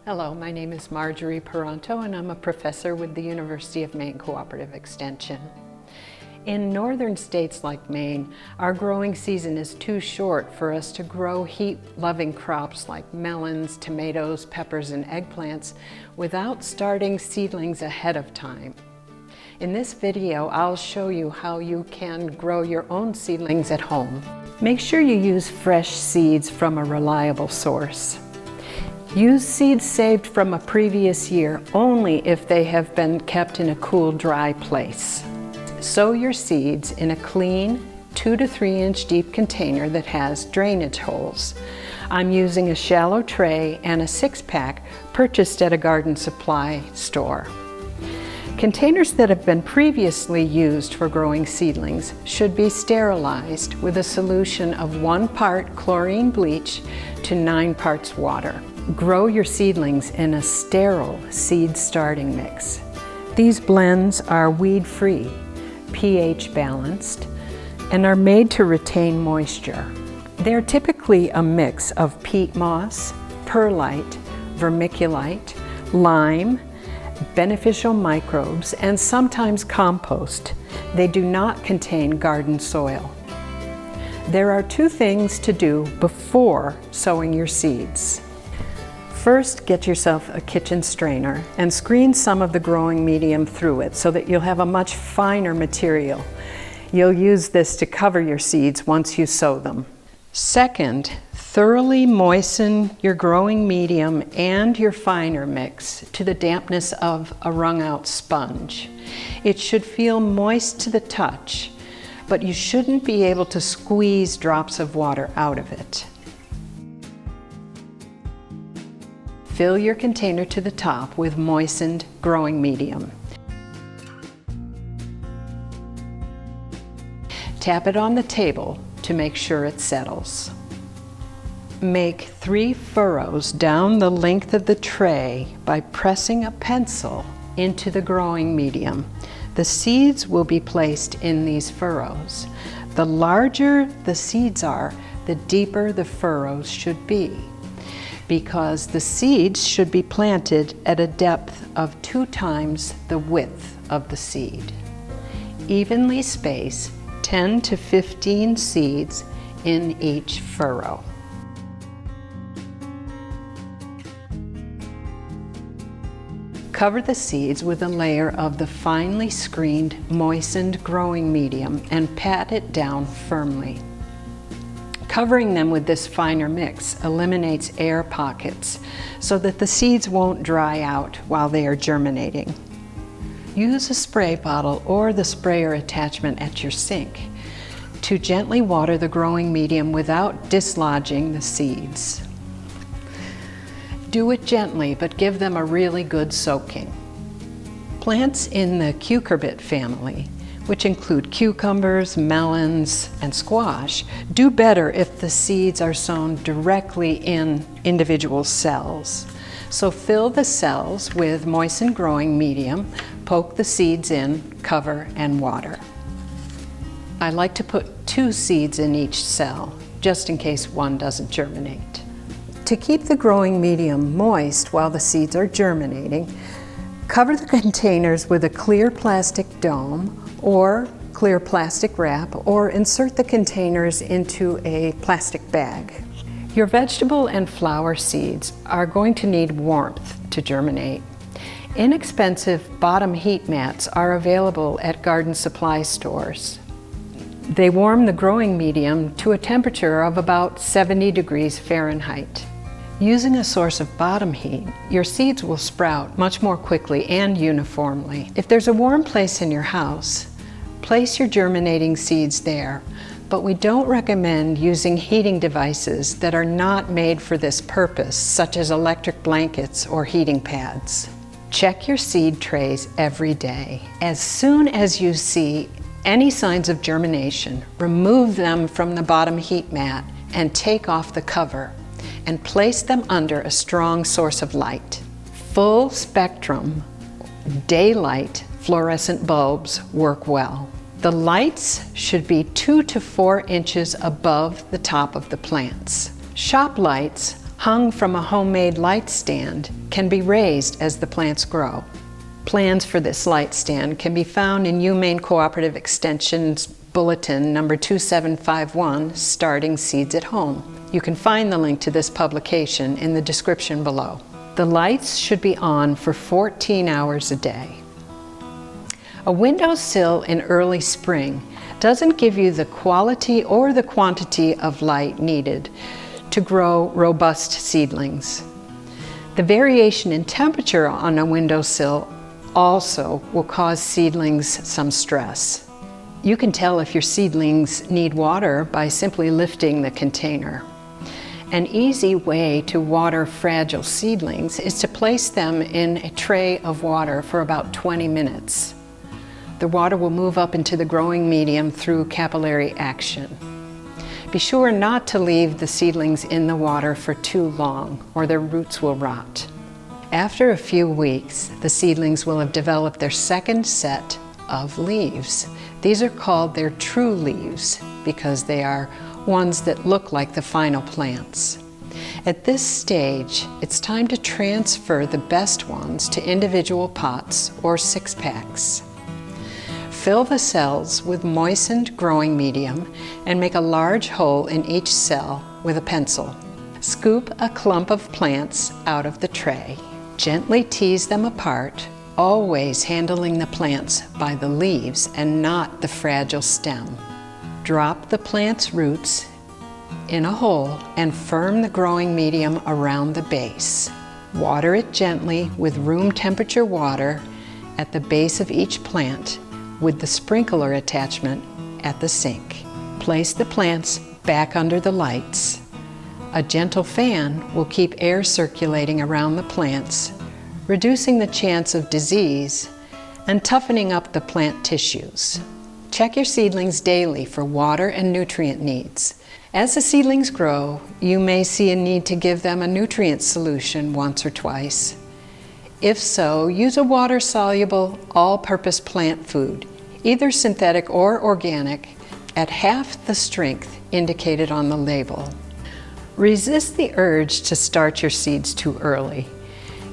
Hello, my name is Marjorie Peranto and I'm a professor with the University of Maine Cooperative Extension. In northern states like Maine, our growing season is too short for us to grow heat-loving crops like melons, tomatoes, peppers, and eggplants without starting seedlings ahead of time. In this video, I'll show you how you can grow your own seedlings at home. Make sure you use fresh seeds from a reliable source. Use seeds saved from a previous year only if they have been kept in a cool, dry place. Sow your seeds in a clean 2 to 3 inch deep container that has drainage holes. I'm using a shallow tray and a 6-pack purchased at a garden supply store. Containers that have been previously used for growing seedlings should be sterilized with a solution of 1 part chlorine bleach to 9 parts water. Grow your seedlings in a sterile seed starting mix. These blends are weed-free, pH balanced, and are made to retain moisture. They're typically a mix of peat moss, perlite, vermiculite, lime, beneficial microbes, and sometimes compost. They do not contain garden soil. There are 2 things to do before sowing your seeds. First, get yourself a kitchen strainer and screen some of the growing medium through it so that you'll have a much finer material. You'll use this to cover your seeds once you sow them. Second, thoroughly moisten your growing medium and your finer mix to the dampness of a wrung-out sponge. It should feel moist to the touch, but you shouldn't be able to squeeze drops of water out of it. Fill your container to the top with moistened growing medium. Tap it on the table to make sure it settles. Make 3 furrows down the length of the tray by pressing a pencil into the growing medium. The seeds will be placed in these furrows. The larger the seeds are, the deeper the furrows should be, because the seeds should be planted at a depth of 2 times the width of the seed. Evenly space 10 to 15 seeds in each furrow. Cover the seeds with a layer of the finely screened, moistened growing medium and pat it down firmly. Covering them with this finer mix eliminates air pockets so that the seeds won't dry out while they are germinating. Use a spray bottle or the sprayer attachment at your sink to gently water the growing medium without dislodging the seeds. Do it gently, but give them a really good soaking. Plants in the cucurbit family, which include cucumbers, melons, and squash, do better if the seeds are sown directly in individual cells. So fill the cells with moistened growing medium, poke the seeds in, cover, and water. I like to put 2 seeds in each cell, just in case one doesn't germinate. To keep the growing medium moist while the seeds are germinating, cover the containers with a clear plastic dome or clear plastic wrap, or insert the containers into a plastic bag. Your vegetable and flower seeds are going to need warmth to germinate. Inexpensive bottom heat mats are available at garden supply stores. They warm the growing medium to a temperature of about 70 degrees Fahrenheit. Using a source of bottom heat, your seeds will sprout much more quickly and uniformly. If there's a warm place in your house, place your germinating seeds there, but we don't recommend using heating devices that are not made for this purpose, such as electric blankets or heating pads. Check your seed trays every day. As soon as you see any signs of germination, remove them from the bottom heat mat and take off the cover, and place them under a strong source of light. Full spectrum, daylight fluorescent bulbs work well. The lights should be 2 to 4 inches above the top of the plants. Shop lights hung from a homemade light stand, can be raised as the plants grow. Plans for this light stand can be found in UMaine Cooperative Extension's Bulletin number 2751, Starting Seeds at Home. You can find the link to this publication in the description below. The lights should be on for 14 hours a day. A windowsill in early spring doesn't give you the quality or the quantity of light needed to grow robust seedlings. The variation in temperature on a windowsill also will cause seedlings some stress. You can tell if your seedlings need water by simply lifting the container. An easy way to water fragile seedlings is to place them in a tray of water for about 20 minutes. The water will move up into the growing medium through capillary action. Be sure not to leave the seedlings in the water for too long, or their roots will rot. After a few weeks, the seedlings will have developed their second set of leaves. These are called their true leaves because they are ones that look like the final plants. At this stage, it's time to transfer the best ones to individual pots or 6-packs. Fill the cells with moistened growing medium and make a large hole in each cell with a pencil. Scoop a clump of plants out of the tray. Gently tease them apart, always handling the plants by the leaves and not the fragile stem. Drop the plant's roots in a hole and firm the growing medium around the base. Water it gently with room temperature water at the base of each plant with the sprinkler attachment at the sink. Place the plants back under the lights. A gentle fan will keep air circulating around the plants, reducing the chance of disease and toughening up the plant tissues. Check your seedlings daily for water and nutrient needs. As the seedlings grow, you may see a need to give them a nutrient solution once or twice. If so, use a water-soluble, all-purpose plant food, either synthetic or organic, at half the strength indicated on the label. Resist the urge to start your seeds too early.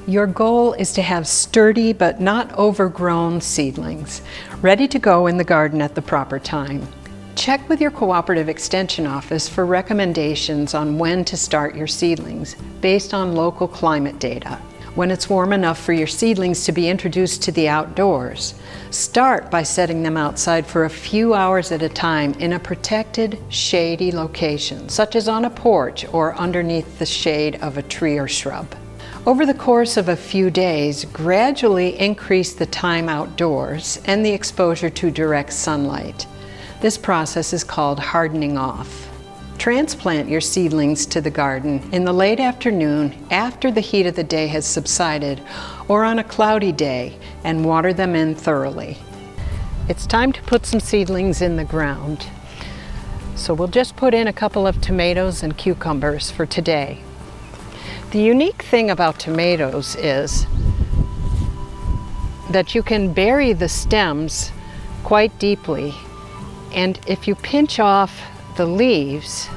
Your goal is to have sturdy but not overgrown seedlings, ready to go in the garden at the proper time. Check with your cooperative extension office for recommendations on when to start your seedlings based on local climate data. When it's warm enough for your seedlings to be introduced to the outdoors, start by setting them outside for a few hours at a time in a protected, shady location, such as on a porch or underneath the shade of a tree or shrub. Over the course of a few days, gradually increase the time outdoors and the exposure to direct sunlight. This process is called hardening off. Transplant your seedlings to the garden in the late afternoon after the heat of the day has subsided or on a cloudy day and water them in thoroughly. It's time to put some seedlings in the ground. So we'll just put in a couple of tomatoes and cucumbers for today. The unique thing about tomatoes is that you can bury the stems quite deeply, and if you pinch off the leaves,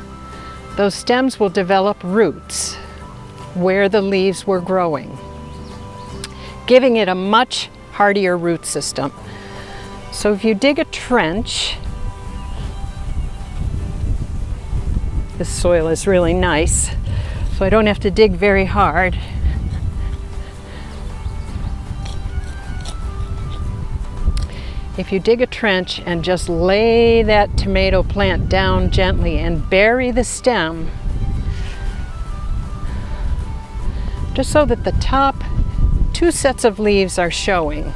those stems will develop roots where the leaves were growing, giving it a much hardier root system. So if you dig a trench, this soil is really nice, so I don't have to dig very hard. If you dig a trench and just lay that tomato plant down gently and bury the stem, just so that the top 2 sets of leaves are showing,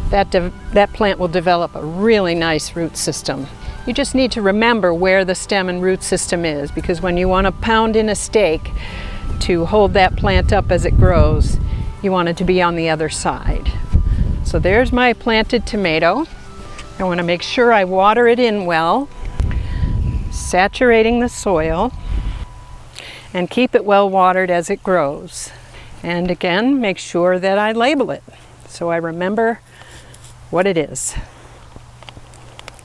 that plant will develop a really nice root system. You just need to remember where the stem and root system is, because when you want to pound in a stake to hold that plant up as it grows, you want it to be on the other side. So there's my planted tomato. I want to make sure I water it in well, saturating the soil, and keep it well watered as it grows. And again, make sure that I label it so I remember what it is.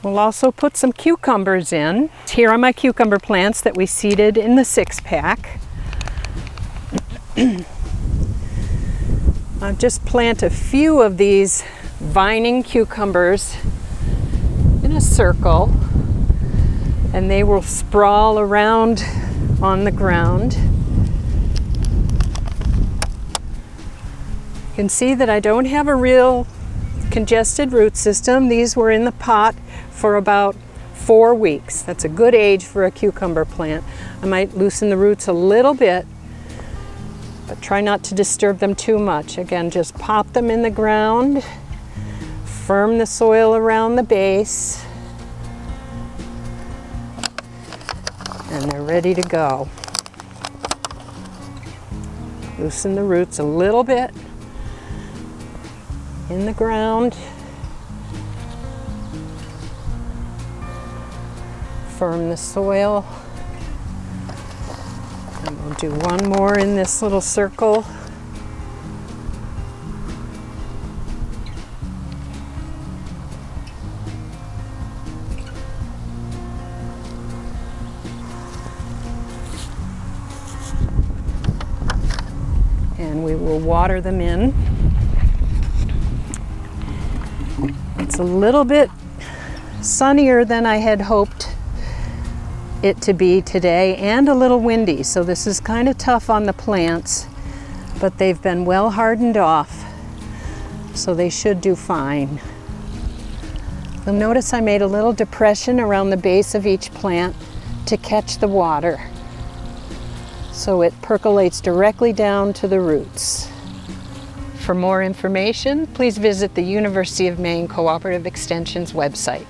We'll also put some cucumbers in. Here are my cucumber plants that we seeded in the 6-pack. I'll just plant a few of these vining cucumbers in a circle, and they will sprawl around on the ground. You can see that I don't have a real congested root system. These were in the pot for about 4 weeks. That's a good age for a cucumber plant. I might loosen the roots a little bit, but try not to disturb them too much. Again, just pop them in the ground, firm the soil around the base, and they're ready to go. Loosen the roots a little bit in the ground. Firm the soil. And we'll do one more in this little circle. And we will water them in. It's a little bit sunnier than I had hoped it to be today, and a little windy, so this is kind of tough on the plants, but they've been well hardened off, so they should do fine. You'll notice I made a little depression around the base of each plant to catch the water, so it percolates directly down to the roots. For more information, please visit the University of Maine Cooperative Extension's website.